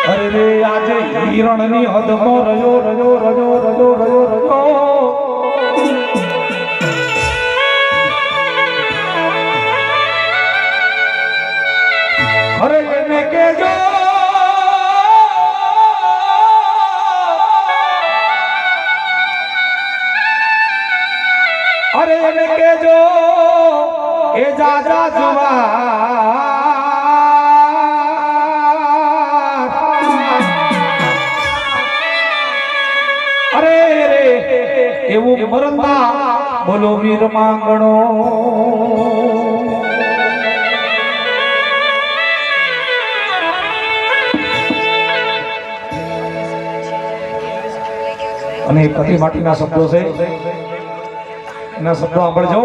અરે રે આજે હિરણની હદમાં રયો રયો રયો રયો રયો રયો અરે એને કેજો અરે એને કેજો એ જાજા જુવા એવું મરંદા બોલો વીર માંગણો અને પતિ માટીના શબ્દો છે એના શબ્દો સાંભળજો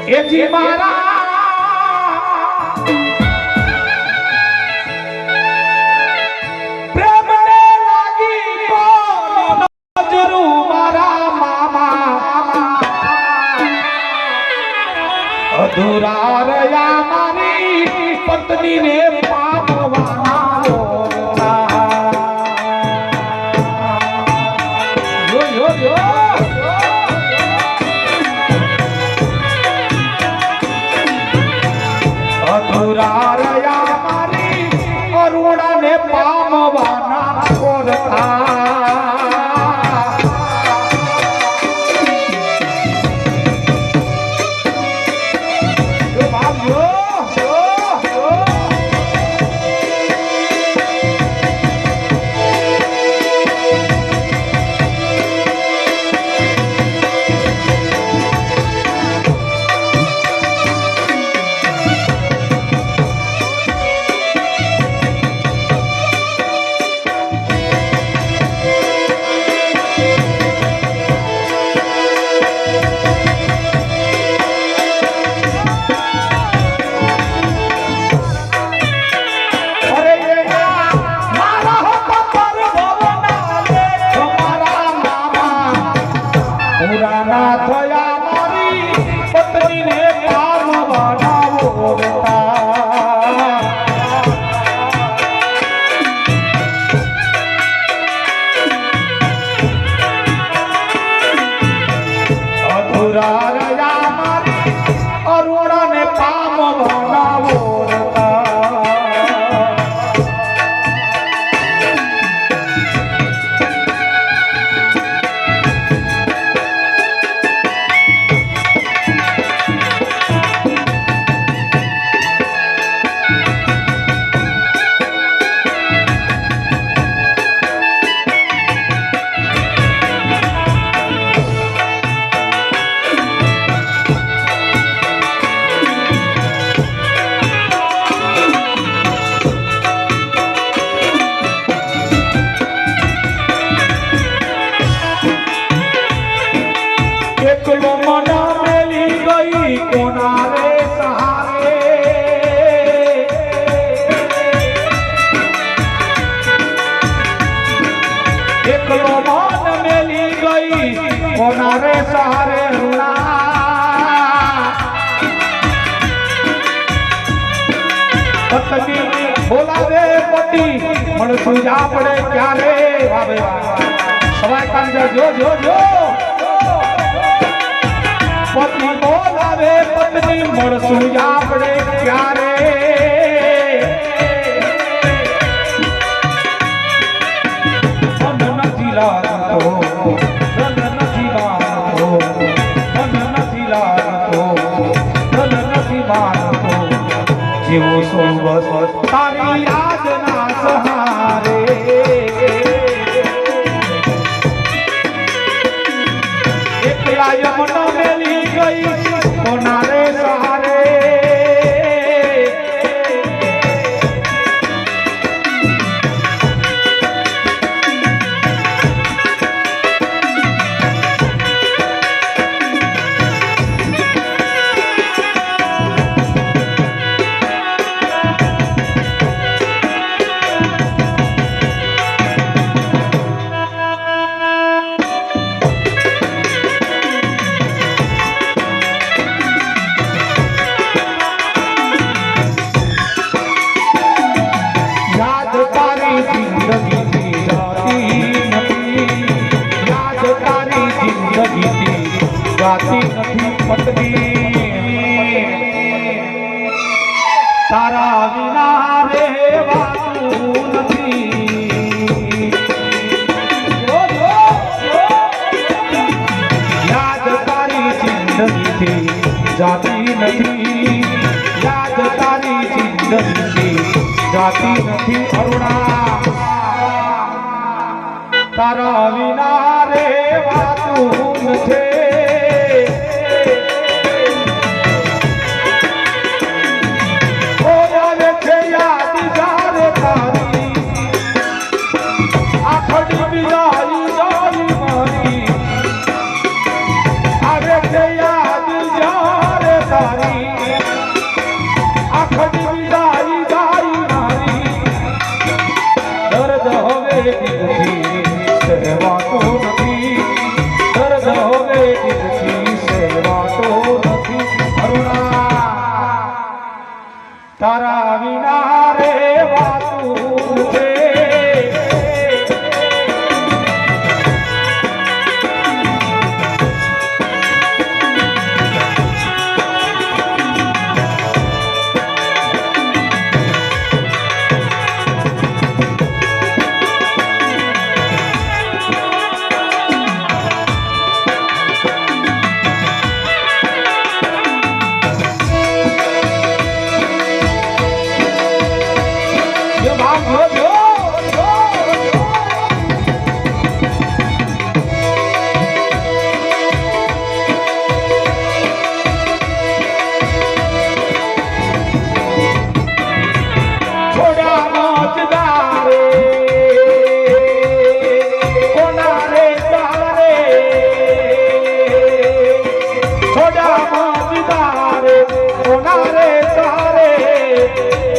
એ જી મારા અધૂરા રહ્યા મારી પત્ની ને પામવાના અધૂરા રહ્યા મારી અરુણા ને પામવાના કોરતા કોનારે સહારે પત્ની બોલાવે પતિ મળશું આપણે ક્યારે સવાય કામ જો જો જો પતિ બોલાવે પત્ની મળશું આપણે ક્યારે મન નથી લાગતો જીવો સોબત તારી યાદના સહારે એકલા યમુના મેલી ગઈ કોનારે સહારે તારા વિના રહેવાતું નથી. યાદ તારી જિંદગીથી જાતી નથી, યાદ તારી જિંદગીથી જાતી નથી. અરુણા તારા વિના રહેવાતું નથી. તારા વિના રહેવાતું છે.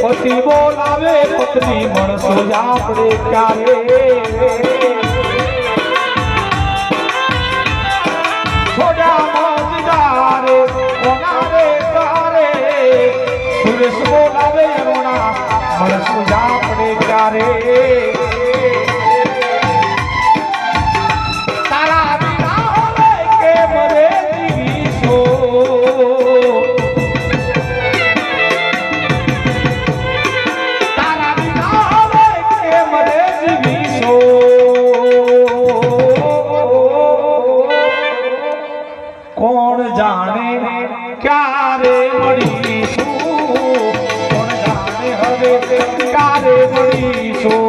પતિ બોલાવે પત્ની મળશો આપણે ક્યારે. છોડ્યા મજદારે કોનારે તારે સુરેશ બોલાવે અરુણા મળશો આપણે ક્યારે. તારા વિના હવે કેમ રે જીવીશો. કોણ જાણે ક્યારે મળીશું, કોણ જાણે હવે ક્યારે મળીશું.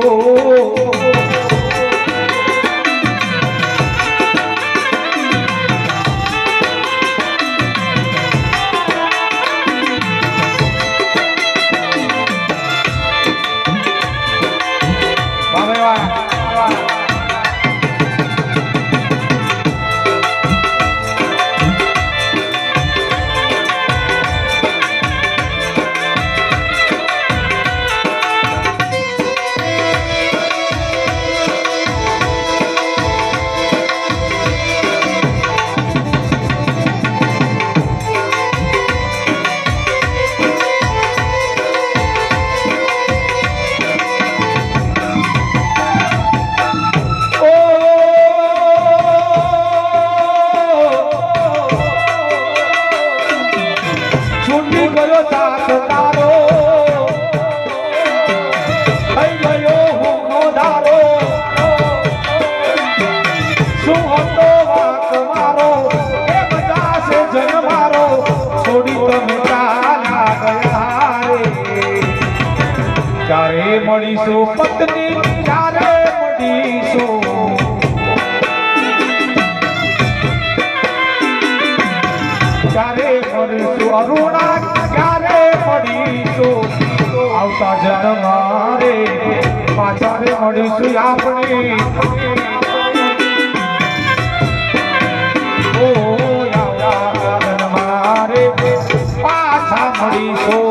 ક્યારે મળીશું પત્ની, ક્યારે મળીશું. ક્યારે મળીશું અરુણા, ક્યારે મળીશું. આવતા જન્મારે પાછા રે મળીશું આપણે. ઓ આવતા જન્મારે પાછા મળીશું.